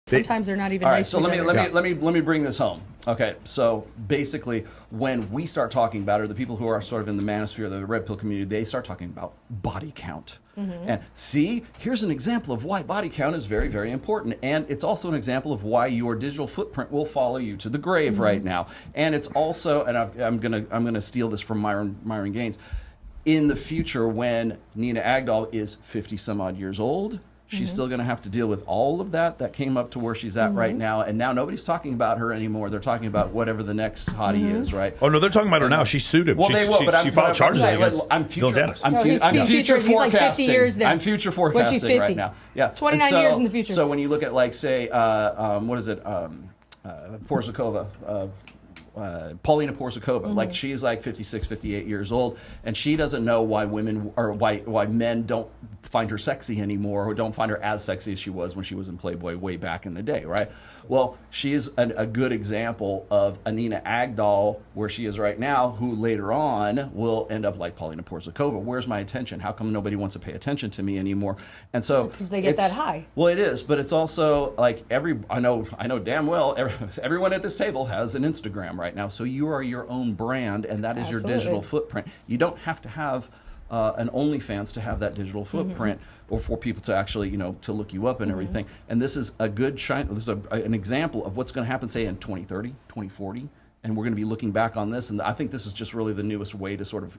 Sometimes they're not even All right, nice so to each other. let me bring this home. Okay, so basically, when we start talking about it, the people who are sort of in the manosphere, the red pill community, they start talking about body count. And see, here's an example of why body count is very, very important, and it's also an example of why your digital footprint will follow you to the grave right now. And it's also, and I'm gonna steal this from Myron Gaines. In the future, when Nina Agdal is 50 some odd years old, she's still going to have to deal with all of that came up to where she's at right now. And now nobody's talking about her anymore. They're talking about whatever the next hottie is, right? Oh, no, they're talking about her now. She sued him. Well, they will, but she filed charges against I'm Bill Dennis. I'm future he's like 50 forecasting. years now. I'm future When she's forecasting 50. right now. Yeah, 29 And years in the future. So when you look at, like, say, what is it, Porzakova, Paulina Porzakova, like, she's like 56, 58 years old, and she doesn't know why women or why men don't find her sexy anymore, or don't find her as sexy as she was when she was in Playboy way back in the day, right? Well, she is a good example of a Nina Agdal, where she is right now, who later on will end up like Paulina Porzakova. Where's my attention? How come nobody wants to pay attention to me anymore? And so because they get that high. Well, it is, but it's also like I know damn well everyone at this table has an Instagram right now, so you are your own brand, and that is your digital footprint. You don't have to have an OnlyFans to have that digital footprint, or for people to actually, to look you up and everything. And this is a good this is an example of what's going to happen, say, in 2030, 2040. And we're going to be looking back on this, and I think this is just really the newest way to sort of,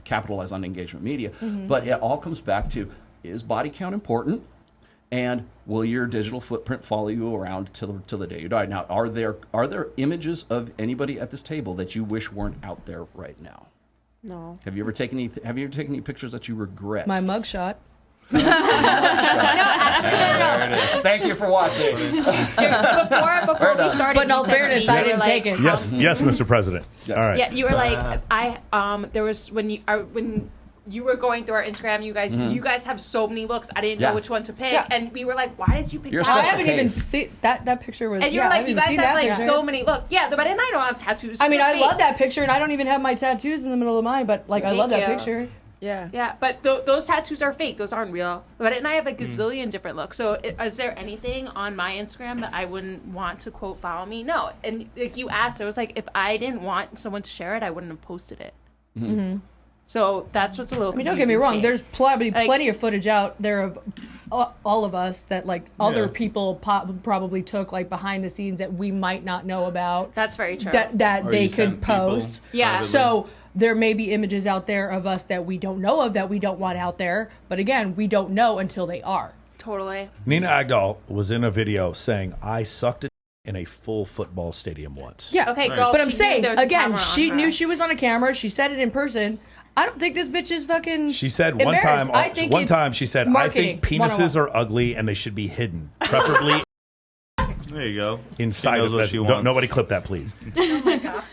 capitalize on engagement media. But it all comes back to, is body count important? And will your digital footprint follow you around till the day you die? Now, are there images of anybody at this table that you wish weren't out there right now? No. Have you ever taken any pictures that you regret? My mugshot. There it is. Thank you for watching. Before we started, But in all fairness, I didn't take it. Yes, Mr. President. All right. Yeah, you were like, there was when you were going through our Instagram, you guys have so many looks. I didn't know which one to pick, and we were like, why did you pick that? I haven't even seen that picture. And you were like, you guys have like so many looks. Yeah, but then I don't have tattoos. I mean, I love that picture, and I don't even have my tattoos in the middle of mine, but like, I love that picture. Yeah, but those tattoos are fake. Those aren't real. But and I have a gazillion different looks. So is there anything on my Instagram that I wouldn't want to, quote, follow me? No. And like you asked, I was like, if I didn't want someone to share it, I wouldn't have posted it. So that's what's a little. I mean, don't get me wrong. There's probably plenty of footage out there of all of us that like other people probably took like behind the scenes that we might not know about. That's very true. That they could post. Yeah. So there may be images out there of us that we don't know of, that we don't want out there. But again, we don't know until they are. Totally. Nina Agdal was in a video saying, I sucked it in a full football stadium once. Yeah. Okay, girl. But I'm saying, again, she knew knew she was on a camera. She said it in person. I don't think this bitch is fucking. She said one time, she said, I think penises are ugly and they should be hidden, preferably. There you go. Inside of it. Nobody clip that, please. Oh my god.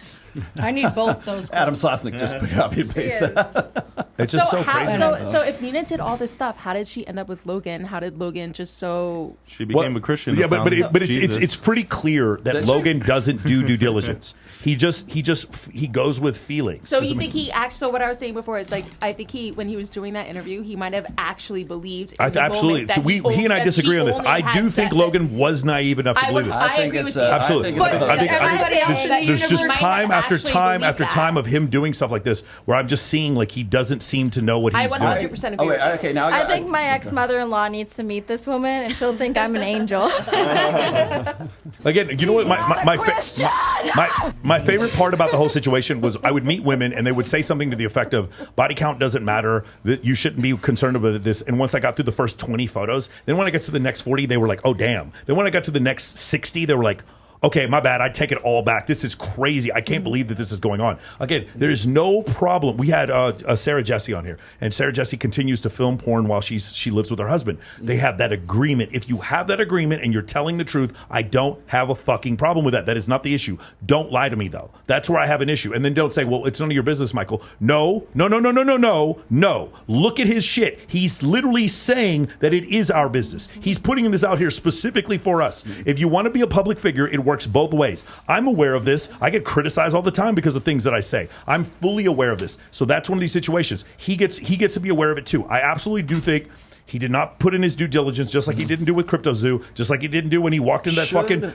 I need both those. Adam Sosnick just copy and paste that. It's just so crazy. So if Nina did all this stuff, how did she end up with Logan? How did Logan just so? She became a Christian. Yeah, but it's pretty clear that Logan doesn't do due diligence. He goes with feelings. So you think he actually? So what I was saying before is like I think when he was doing that interview, he might have actually believed. Absolutely. So he and I disagree on this. I do think Logan was naive enough to believe this. I agree with you. Absolutely. I think everybody else in the there's just universe time after time after time of him doing stuff like this where I'm just seeing like he doesn't seem to know what he's doing. I 100% agree. Okay, now I think my ex-mother-in-law needs to meet this woman, and she'll think I'm an angel. Again, you know what? My favorite part about the whole situation was I would meet women and they would say something to the effect of body count doesn't matter, that you shouldn't be concerned about this. And once I got through the first 20 photos, then when I got to the next 40, they were like, oh, damn. Then when I got to the next 60, they were like, okay, my bad. I take it all back. This is crazy. I can't believe that this is going on. Again, there is no problem. We had Sarah Jesse on here, and Sarah Jesse continues to film porn while she lives with her husband. They have that agreement. If you have that agreement and you're telling the truth, I don't have a fucking problem with that. That is not the issue. Don't lie to me, though. That's where I have an issue. And then don't say, well, it's none of your business, Michael. No. Look at his shit. He's literally saying that it is our business. He's putting this out here specifically for us. If you want to be a public figure, it works both ways. I'm aware of this. I get criticized all the time because of things that I say. I'm fully aware of this. So that's one of these situations. He gets to be aware of it too. I absolutely do think He did not put in his due diligence, just like he didn't do with CryptoZoo, just like he didn't do when he walked in that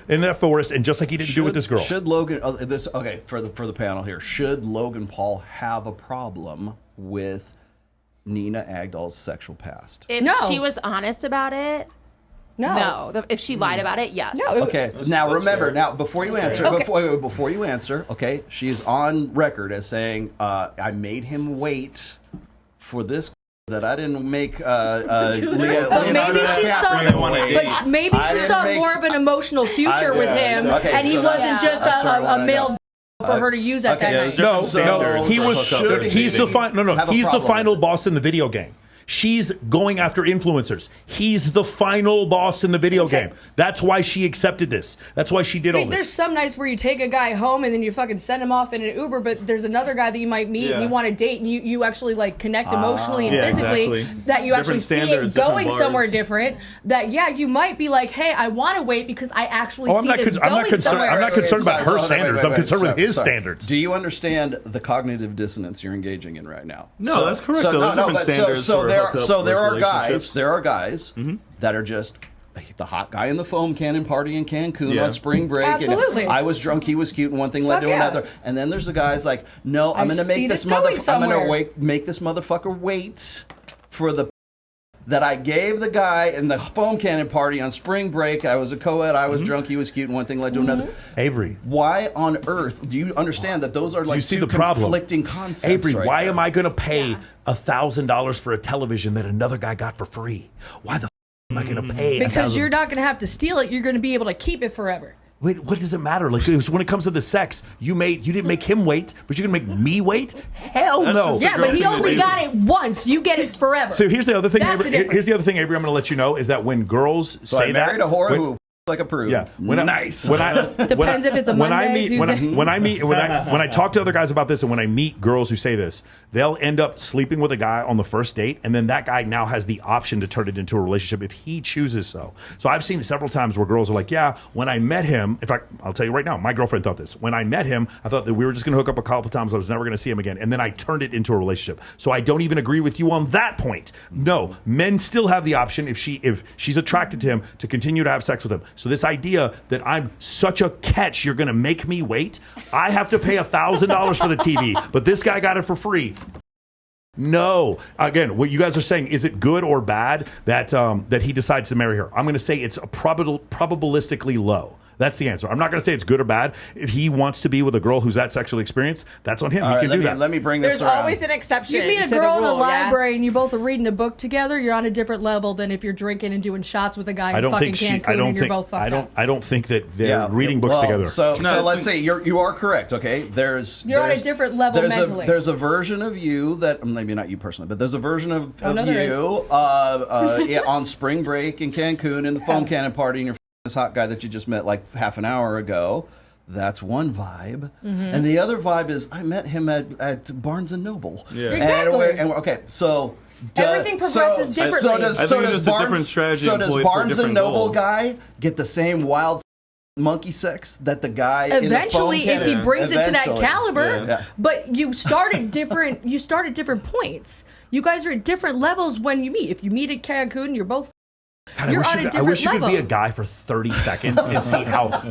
in that forest, and just like he didn't do with this girl. Should Logan for the panel here? Should Logan Paul have a problem with Nina Agdal's sexual past? If she was honest about it. No. If she lied about it, yes. No. Okay. Now remember. Now before you answer, before you answer, okay, she's on record as saying, "I made him wait for this that I didn't make." But maybe she saw more of an emotional future with him, and he wasn't just a male for her to use at that night. No. He's the final boss in the video game. She's going after influencers. He's the final boss in the video game. That's why she accepted this. That's why she did all this. There's some nights where you take a guy home and then you fucking send him off in an Uber, but there's another guy that you might meet and you want to date and you actually like connect emotionally and physically, that you actually see it going somewhere different. That you might be like, hey, I want to wait because I actually see this going somewhere. I'm not concerned about her standards. I'm concerned with his standards. Do you understand the cognitive dissonance you're engaging in right now? No, that's correct. There's different standards. So there are guys that are just the hot guy in the foam cannon party in Cancun on spring break. Absolutely. And I was drunk, he was cute, and one thing led to another. And then there's the guys like, no, I'm going to make this motherfucker wait for the that I gave the guy in the foam cannon party on spring break. I was a co-ed, I was drunk, he was cute, and one thing led to another. Avery. Why on earth do you understand that those are like two conflicting concepts? Avery, why am I going to pay $1,000 for a television that another guy got for free? Why the am I going to pay? Because you're not going to have to steal it. You're going to be able to keep it forever. Wait, what does it matter? Like when it comes to the sex, you didn't make him wait, but you're gonna make me wait? Hell no. Yeah, but he only got it once. You get it forever. So here's the other thing. Here's the other thing, Avery. I'm gonna let you know is that when girls say I married a whore who like a prude. Yeah, depends if it's a Monday, when I talk to other guys about this, and when I meet girls who say this, they'll end up sleeping with a guy on the first date, and then that guy now has the option to turn it into a relationship if he chooses so. So I've seen several times where girls are like, yeah, when I met him, in fact, I'll tell you right now, my girlfriend thought this. When I met him, I thought that we were just going to hook up a couple times. I was never going to see him again, and then I turned it into a relationship. So I don't even agree with you on that point. No, men still have the option if she's attracted to him to continue to have sex with him. So this idea that I'm such a catch, you're going to make me wait. I have to pay $1,000 for the TV, but this guy got it for free. No. Again, what you guys are saying, is it good or bad that that he decides to marry her? I'm going to say it's a probabilistically low. That's the answer. I'm not going to say it's good or bad. If he wants to be with a girl who's that sexually experienced, that's on him. He can do that. Let me bring this around. There's always an exception. You meet a girl in a library and you both are reading a book together, you're on a different level than if you're drinking and doing shots with a guy in fucking Cancun and you're both fucked up. I don't think that they're reading books together. So let's say you are correct, okay? You're on a different level mentally. There's a version of you that, maybe not you personally, but there's a version of you on spring break in Cancun in the foam cannon party, and you're this hot guy that you just met like half an hour ago. That's one vibe. And the other vibe is I met him at Barnes & Noble. Yeah. Exactly. Okay, so everything progresses differently. So does Barnes & Noble guy get the same wild monkey sex that the guy eventually, in the if he brings it to that caliber? Yeah. But you start at different points. You guys are at different levels when you meet. If you meet at Cancun, you're both God, you're on a different level. I wish you could be a guy for 30 seconds and see how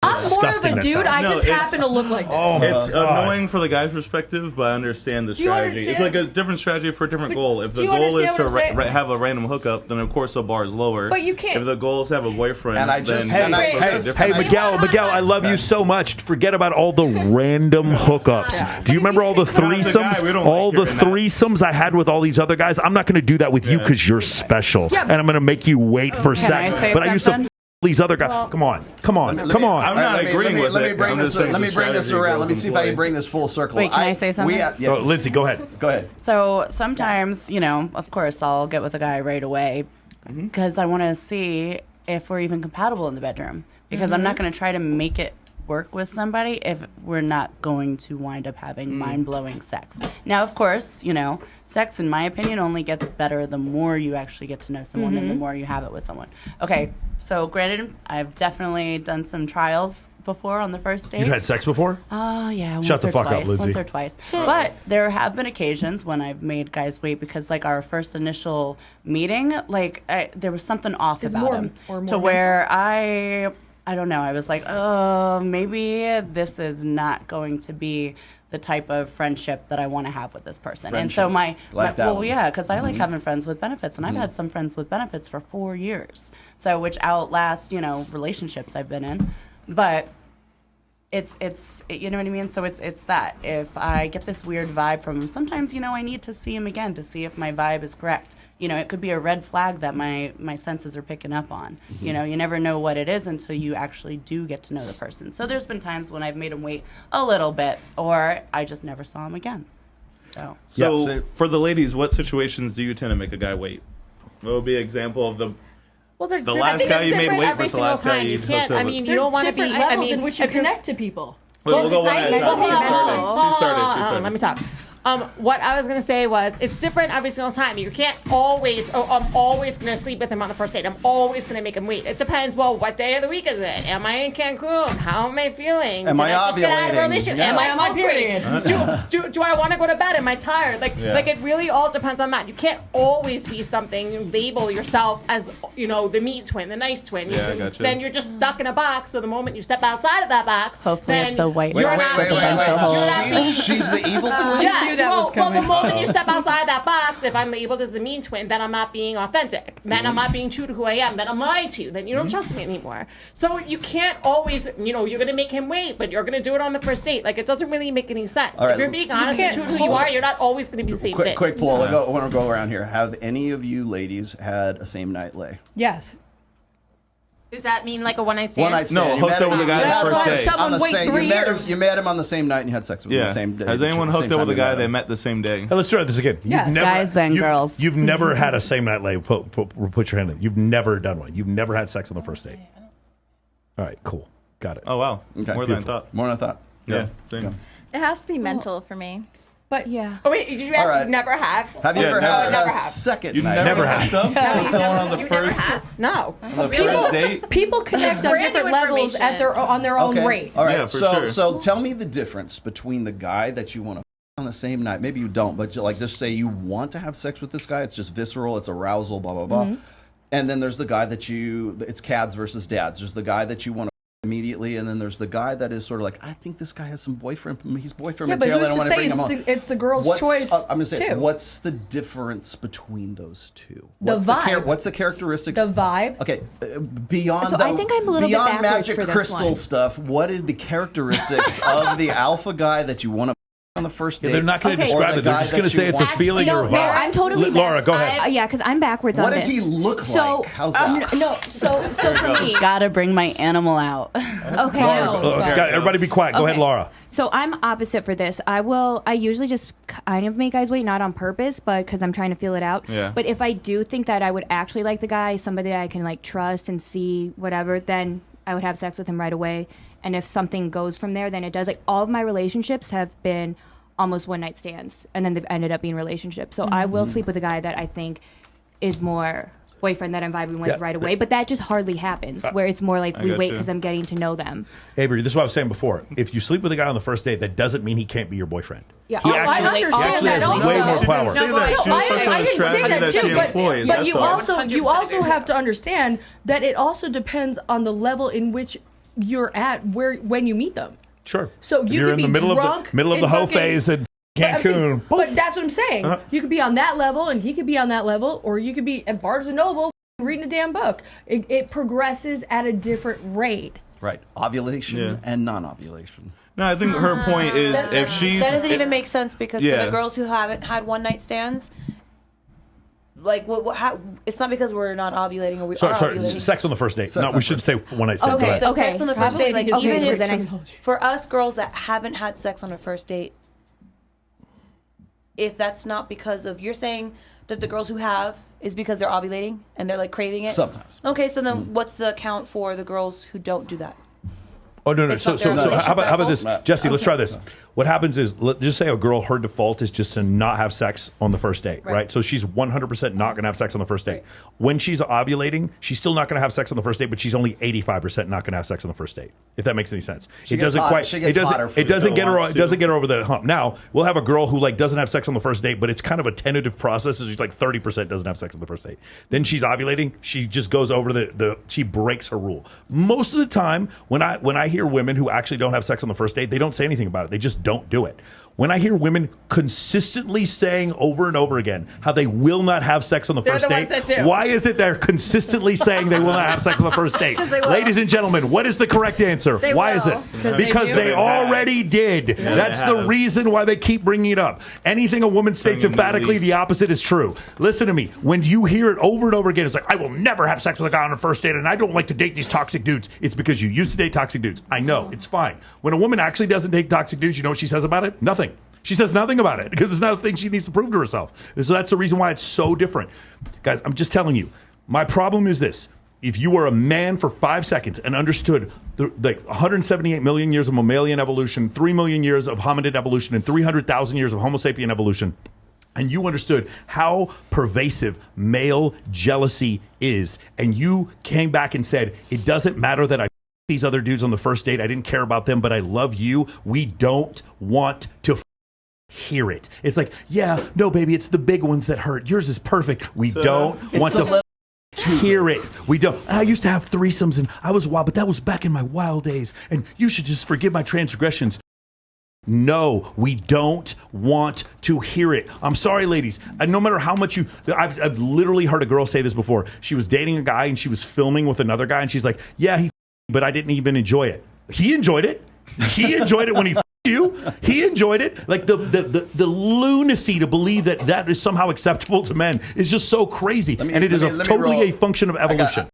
I'm more of a dude. I just happen to look like this. It's annoying for the guy's perspective, but I understand the strategy. It's like a different strategy for a different goal. If the goal is to have a random hookup, then of course the bar is lower. But you can't. If the goal is to have a boyfriend, hey, Miguel, I love you so much. Forget about all the random hookups. Do you remember all the threesomes? All the threesomes I had with all these other guys? I'm not going to do that with you because you're special, and I'm going to make you wait for sex. But I used to. These other guys, come on. I'm not agreeing with it. Let me bring this around. Let me see if I can bring this full circle. Wait, can I say something? Lindsay, go ahead. Go ahead. So sometimes, of course, I'll get with a guy right away because I want to see if we're even compatible in the bedroom. Because I'm not going to try to make it work with somebody if we're not going to wind up having mind-blowing sex. Now, of course, sex, in my opinion, only gets better the more you actually get to know someone and the more you have it with someone. Okay, so granted, I've definitely done some trials before on the first date. You've had sex before? Yeah, Shut the fuck up, Lindsay. Once or twice. But there have been occasions when I've made guys wait because, like, our first initial meeting, there was something off about him. To where I don't know, I was like, oh, maybe this is not going to be the type of friendship that I want to have with this person. Friendship. And so because I like Mm-hmm. having friends with benefits, and I've had some friends with benefits for 4 years. So which outlast, relationships I've been in. But it's you know what I mean? So it's that. If I get this weird vibe from him, sometimes, I need to see him again to see if my vibe is correct. It could be a red flag that my senses are picking up on. You never know what it is until you actually do get to know the person. So there's been times when I've made him wait a little bit, or I just never saw him again. So for the ladies, what situations do you tend to make a guy wait? What would be an example of the last guy you made wait versus the last guy you hooked up with? you don't want to be levels in which you connect to people. We'll go one at a time. She started. Let me talk. What I was going to say was, it's different every single time. You can't always, I'm always going to sleep with him on the first date. I'm always going to make him wait. It depends, what day of the week is it? Am I in Cancun? How am I feeling? Am I just get out of a ovulating? relationship? Yeah. Am I on my period? Do I want to go to bed? Am I tired? Like it really all depends on that. You can't always be something, label yourself as, the meat twin, the nice twin. Then you're just stuck in a box, so the moment you step outside of that box, hopefully it's a white you're box not, with a bunch of holes. She's the evil twin? Yeah, well, the moment you step outside that box, if I'm labeled as the mean twin, then I'm not being authentic. Then I'm not being true to who I am. Then I'm lying to you. Then you don't trust me anymore. So you can't always, you're going to make him wait, but you're going to do it on the first date. Like, it doesn't really make any sense. All right. If you're being honest and true to who you are, you're not always going to be the same thing. Quick poll. I want to go around here. Have any of you ladies had a same night lay? Yes. Does that mean like a one-night stand? No, hooked up with a guy on the first date. Someone wait 3 years. You met him on the same night and you had sex with him the same day. Has anyone hooked up with a guy they met the same day? Hey, let's try this again. Yes. Guys and girls. You've never had a same night lay. Put your hand in. You've never done one. You've never had sex on the first date. All right, cool. Got it. Oh, wow. Okay. More than I thought. More than I thought. Yeah, same. It has to be mental for me. But yeah. Oh, wait, did you ask you never have? Have you ever had never a have. second You night? never hooked up with someone on the first No. date? people connect on different levels on their own rate. All right. Yeah, for sure. So tell me the difference between the guy that you want to on the same night. Maybe you don't, but just say you want to have sex with this guy. It's just visceral. It's arousal. Blah blah blah. And then there's the guy that it's cads versus dads. There's the guy that you want to immediately, and then there's the guy that is sort of like, I think this guy has some boyfriend. He's boyfriend material. I don't want to bring him on. It's the girl's choice. I'm going to say, too. what's the difference between those two? The vibe. What's the characteristics? The vibe. Okay, beyond I think I'm a little bit beyond backwards magic for this crystal one. stuff. What is the characteristics of the alpha guy that you want to on the first date? They're not going to describe it. They're just going to say it's a feeling or a vibe. No, I'm totally Laura, go ahead. Yeah, because I'm backwards What on does this. he look like? How's that? So for me, Gotta bring my animal out. okay. Everybody be quiet. Go ahead, Laura. So I'm opposite for this. I usually just kind of make guys wait, not on purpose, but because I'm trying to feel it out. Yeah. But if I do think that I would actually like the guy, somebody that I can like trust and see whatever, then I would have sex with him right away. And if something goes from there, then it does. Like all of my relationships have been almost one night stands, and then they've ended up being relationships. So I will sleep with a guy that I think is more boyfriend that I'm vibing with right away, but that just hardly happens, where it's more like we wait because I'm getting to know them. Avery, this is what I was saying before. If you sleep with a guy on the first date, that doesn't mean he can't be your boyfriend. Yeah, He actually has way more power. I didn't say that too, but you also have to understand that it also depends on the level in which you're at when you meet them. Sure. So you You're could in be the drunk middle of the hoe phase in Cancun. But that's what I'm saying. You could be on that level, and he could be on that level, or you could be at Barnes & Noble reading a damn book. It progresses at a different rate. Right. Ovulation and non-ovulation. No, I think her point is if she... That doesn't even make sense because for the girls who haven't had one-night stands, like, it's not because we're not ovulating or we are ovulating. Sex on the first date. No, we should say one night stand. Okay, so sex on the first date, like even if if for us girls that haven't had sex on a first date, if that's not because of, you're saying that the girls who have is because they're ovulating and they're like craving it? Sometimes. Okay, so then what's the account for the girls who don't do that? Oh, no. So how about this? Jesse, let's try this. What happens is, just say a girl, her default is just to not have sex on the first date, right? So she's 100% not going to have sex on the first date. Right. When she's ovulating, she's still not going to have sex on the first date, but she's only 85% not going to have sex on the first date. If that makes any sense. It doesn't get her over the hump. Now, we'll have a girl who doesn't have sex on the first date, but it's kind of a tentative process. She's 30% doesn't have sex on the first date. Then she's ovulating, she just goes over she breaks her rule. Most of the time, when I hear women who actually don't have sex on the first date, they don't say anything about it. They just don't do it. When I hear women consistently saying over and over again how they will not have sex on the first date, why is it they're consistently saying they will not have sex on the first date? Ladies and gentlemen, what is the correct answer? Why is it? Because they already did. Yeah, that's the reason why they keep bringing it up. Anything a woman states emphatically, the opposite is true. Listen to me. When you hear it over and over again, it's like, I will never have sex with a guy on a first date, and I don't like to date these toxic dudes. It's because you used to date toxic dudes. I know. It's fine. When a woman actually doesn't date toxic dudes, you know what she says about it? Nothing. She says nothing about it because it's not a thing she needs to prove to herself. So that's the reason why it's so different. Guys, I'm just telling you, my problem is this. If you were a man for 5 seconds and understood the 178 million years of mammalian evolution, 3 million years of hominid evolution, and 300,000 years of Homo sapien evolution, and you understood how pervasive male jealousy is, and you came back and said, it doesn't matter that I these other dudes on the first date, I didn't care about them, but I love you, we don't want to hear it. It's like, yeah, no, baby, it's the big ones that hurt. Yours is perfect. We don't want to hear it. We don't. I used to have threesomes and I was wild, but that was back in my wild days. And you should just forgive my transgressions. No, we don't want to hear it. I'm sorry, ladies. No matter how much I've literally heard a girl say this before. She was dating a guy and she was filming with another guy and she's like, yeah, but I didn't even enjoy it. He enjoyed it. He enjoyed it when he you. He enjoyed it. Like the lunacy to believe that is somehow acceptable to men is just so crazy. And it is totally a function of evolution.